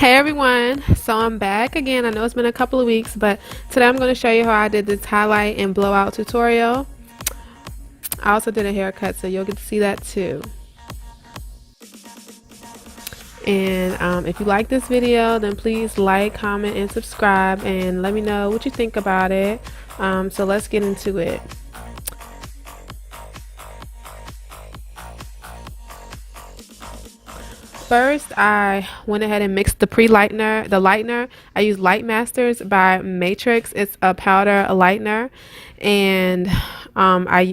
Hey everyone, so I'm back again. I know it's been a couple of weeks, but today I'm going to show you how I did this highlight and blowout tutorial. I also did a haircut, so you'll get to see that too. And if you like this video, then please like, comment, and subscribe, and let me know what you think about it. So let's get into it. First, I went ahead and mixed the lightener. I used Light Masters by Matrix. It's a powder lightener, and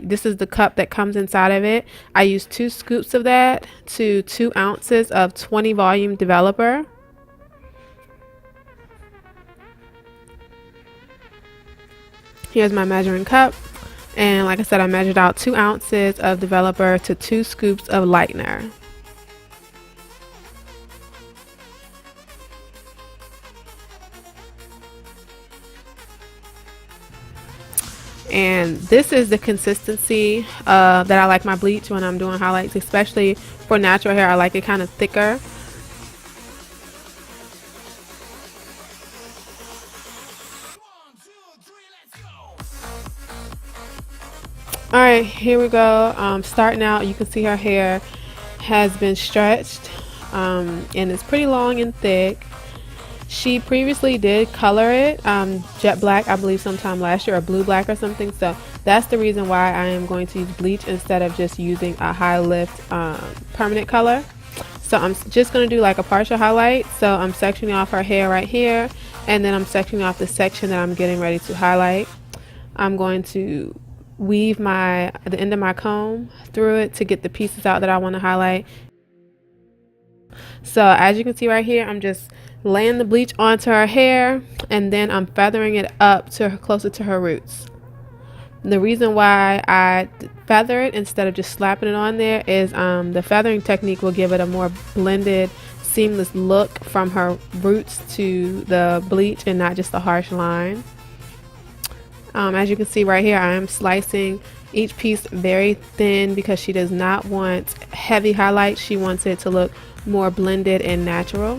this is the cup that comes inside of it. I used 2 scoops of that to 2 ounces of 20 volume developer. Here's my measuring cup, and like I said, I measured out 2 ounces of developer to 2 scoops of lightener. And this is the consistency that I like my bleach when I'm doing highlights, especially for natural hair. I like it kind of thicker. Alright, here we go. Starting out, you can see her hair has been stretched, and it's pretty long and thick. She previously did color it jet black, I believe, sometime last year, or blue black or something. So that's the reason why I am going to use bleach instead of just using a high lift permanent color. So I'm just going to do like a partial highlight. So I'm sectioning off her hair right here, and then I'm sectioning off the section that I'm getting ready to highlight. I'm going to weave the end of my comb through it to get the pieces out that I want to highlight. So as you can see right here, I'm just laying the bleach onto her hair, and then I'm feathering it up to closer to her roots. The reason why I feather it instead of just slapping it on there is the feathering technique will give it a more blended, seamless look from her roots to the bleach and not just a harsh line. As you can see right here, I am slicing each piece very thin because she does not want heavy highlights. She wants it to look more blended and natural.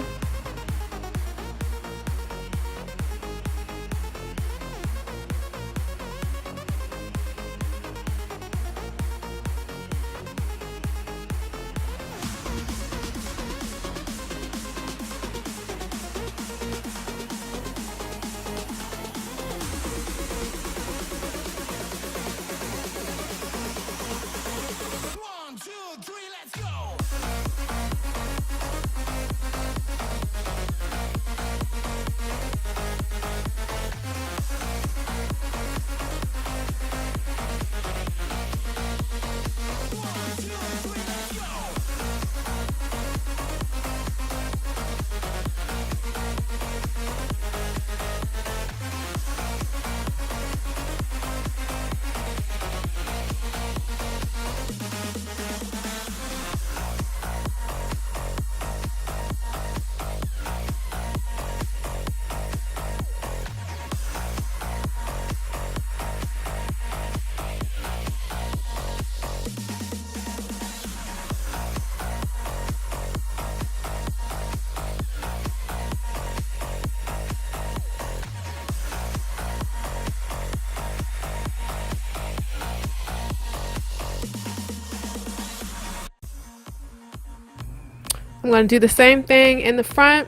I'm going to do the same thing in the front.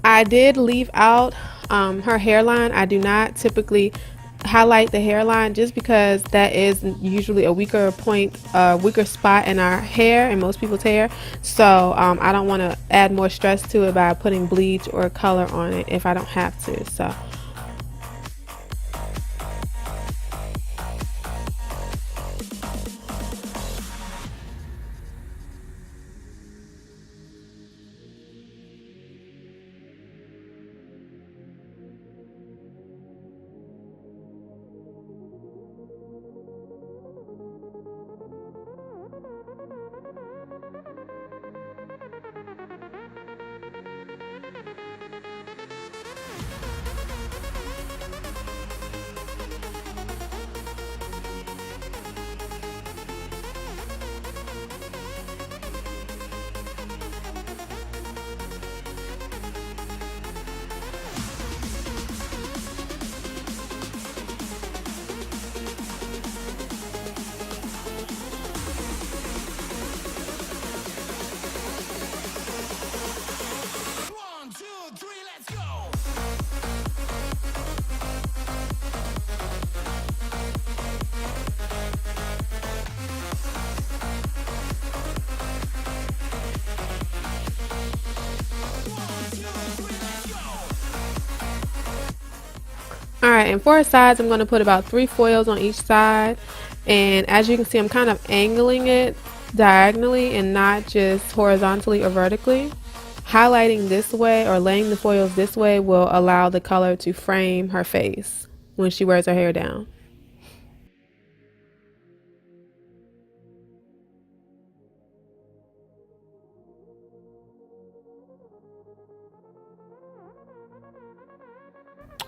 I did leave out her hairline. I do not typically highlight the hairline just because that is usually a weaker point, weaker spot in our hair, and most people's hair. So I don't want to add more stress to it by putting bleach or color on it if I don't have to. So Alright, and for her sides, I'm going to put about 3 foils on each side. And as you can see, I'm kind of angling it diagonally and not just horizontally or vertically. Highlighting this way or laying the foils this way will allow the color to frame her face when she wears her hair down.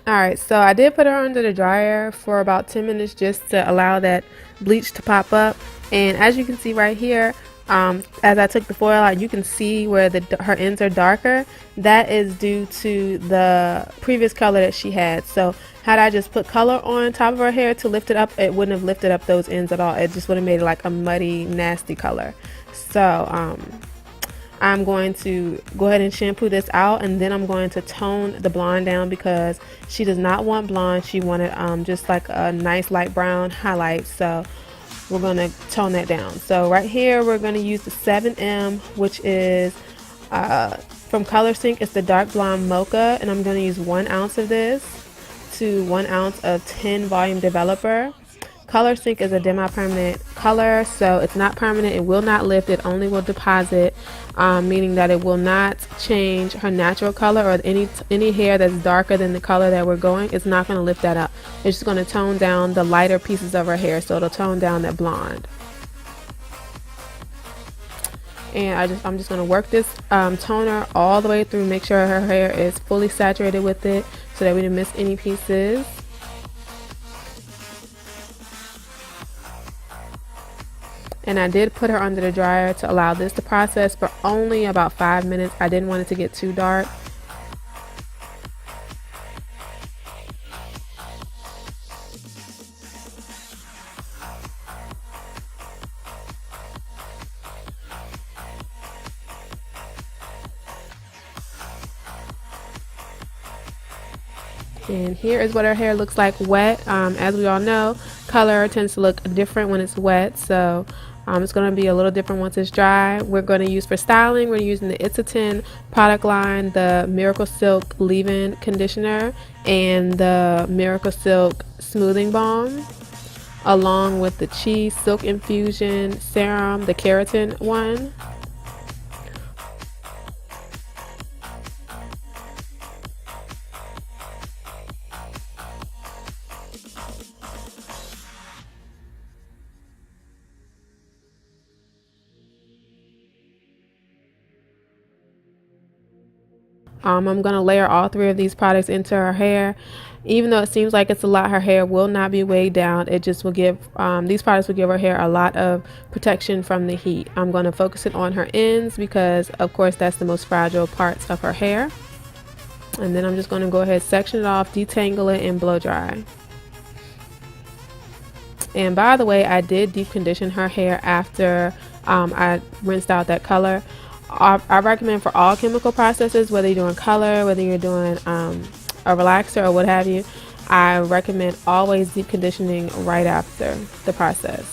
Alright, so I did put her under the dryer for about 10 minutes just to allow that bleach to pop up. And as you can see right here, as I took the foil out, you can see where her ends are darker. That is due to the previous color that she had. So had I just put color on top of her hair to lift it up, it wouldn't have lifted up those ends at all. It just would have made it like a muddy, nasty color. So I'm going to go ahead and shampoo this out, and then I'm going to tone the blonde down because she does not want blonde. She wanted just like a nice light brown highlight. So we're going to tone that down. So right here we're going to use the 7M, which is from Color Sync. It's the dark blonde mocha, and I'm going to use 1 ounce of this to 1 ounce of 10 volume developer. Color Sync is a demi-permanent color, so it's not permanent. It will not lift. It only will deposit, meaning that it will not change her natural color, or any hair that's darker than the color that we're going. It's not going to lift that up. It's just going to tone down the lighter pieces of her hair, so it'll tone down that blonde. And I'm just going to work this toner all the way through. Make sure her hair is fully saturated with it so that we didn't miss any pieces. And I did put her under the dryer to allow this to process for only about 5 minutes. I didn't want it to get too dark. And here is what her hair looks like wet. As we all know, color tends to look different when it's wet, so it's going to be a little different once it's dry. We're going to use for styling, we're using the It's a 10 product line, the Miracle Silk leave-in conditioner and the Miracle Silk smoothing balm, along with the Cheese Silk Infusion serum, the keratin one. I'm going to layer all 3 of these products into her hair. Even though it seems like it's a lot, her hair will not be weighed down. It just will give, these products will give her hair a lot of protection from the heat. I'm going to focus it on her ends because, of course, that's the most fragile parts of her hair. And then I'm just going to go ahead, section it off, detangle it, and blow dry. And by the way, I did deep condition her hair after I rinsed out that color. I recommend for all chemical processes, whether you're doing color, whether you're doing a relaxer or what have you, I recommend always deep conditioning right after the process.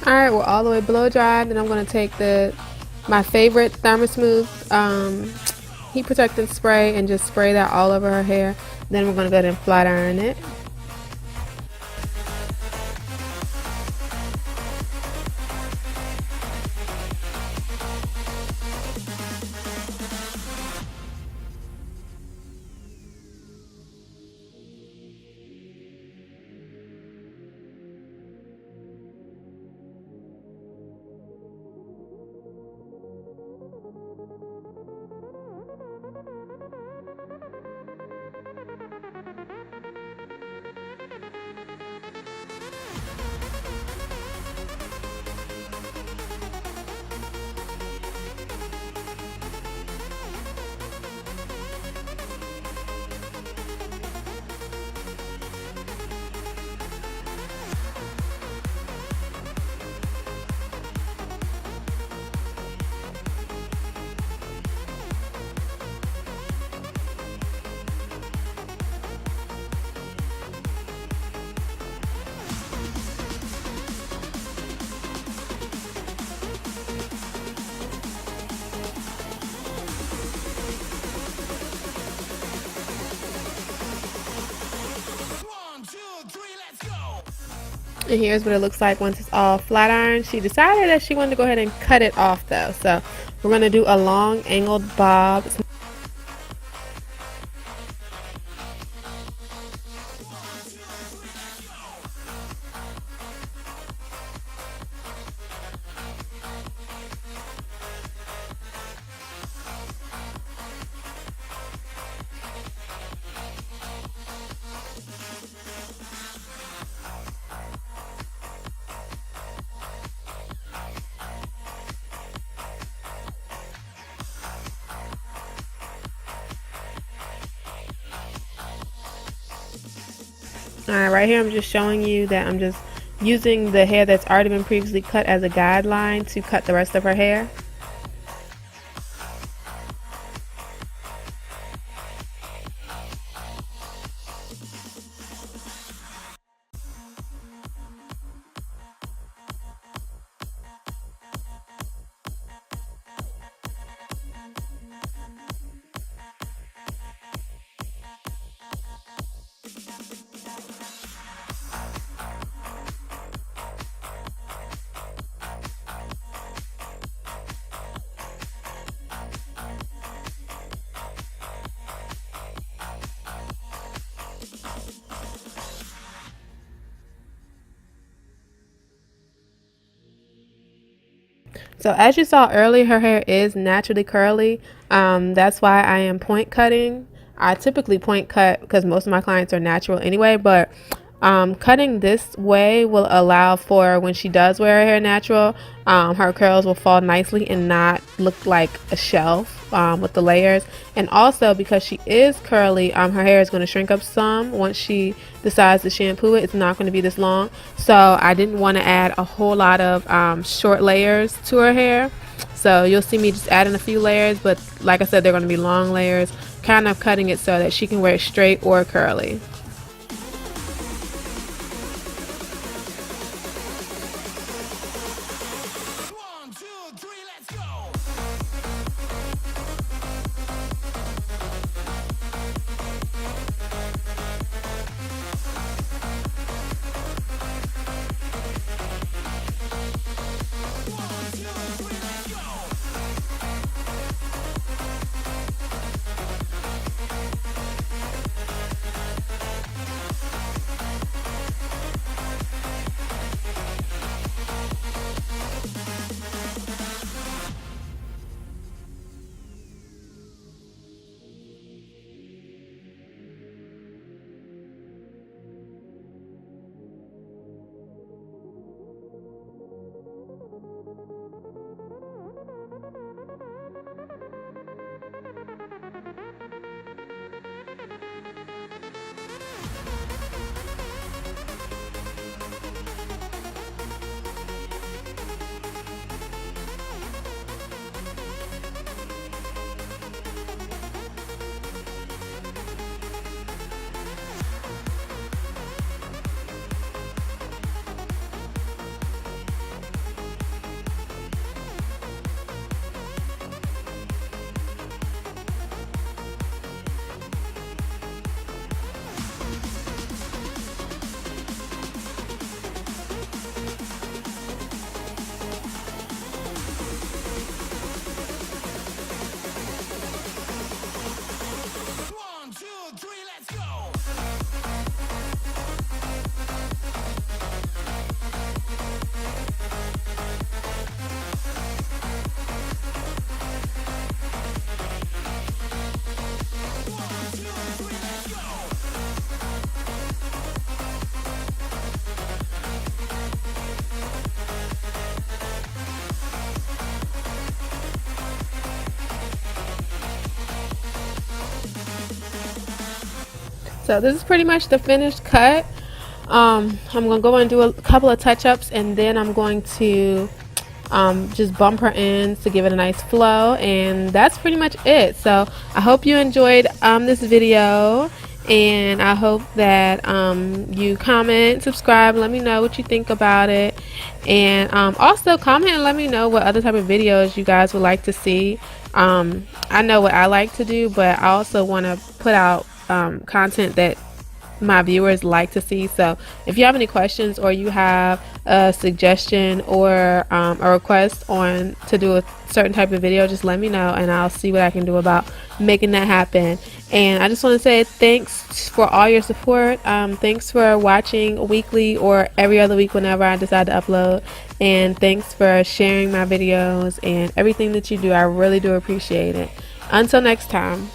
Alright, we're all the way blow dried. Then I'm going to take my favorite Thermosmooth heat protectant spray and just spray that all over her hair. Then we're going to go ahead and flat iron it. And here's what it looks like once it's all flat ironed. She decided that she wanted to go ahead and cut it off though. So we're going to do a long angled bob. Alright, right here I'm just showing you that I'm just using the hair that's already been previously cut as a guideline to cut the rest of her hair. So as you saw earlier, her hair is naturally curly. That's why I am point cutting. I typically point cut because most of my clients are natural anyway, but cutting this way will allow for when she does wear her hair natural, her curls will fall nicely and not look like a shelf with the layers. And also because she is curly, her hair is going to shrink up some once she decides to shampoo it. It's not going to be this long, so I didn't want to add a whole lot of short layers to her hair. So you'll see me just adding a few layers, but like I said, they're going to be long layers, kind of cutting it so that she can wear it straight or curly. So this is pretty much the finished cut. I'm going to go and do a couple of touch-ups, and then I'm going to just bump her ends to give it a nice flow, and that's pretty much it. So I hope you enjoyed this video, and I hope that you comment, subscribe, let me know what you think about it, and also comment and let me know what other type of videos you guys would like to see. I know what I like to do, but I also want to put out content that my viewers like to see. So if you have any questions, or you have a suggestion or a request on to do a certain type of video, just let me know and I'll see what I can do about making that happen. And I just want to say thanks for all your support. Thanks for watching weekly or every other week whenever I decide to upload, and thanks for sharing my videos and everything that you do. I really do appreciate it. Until next time.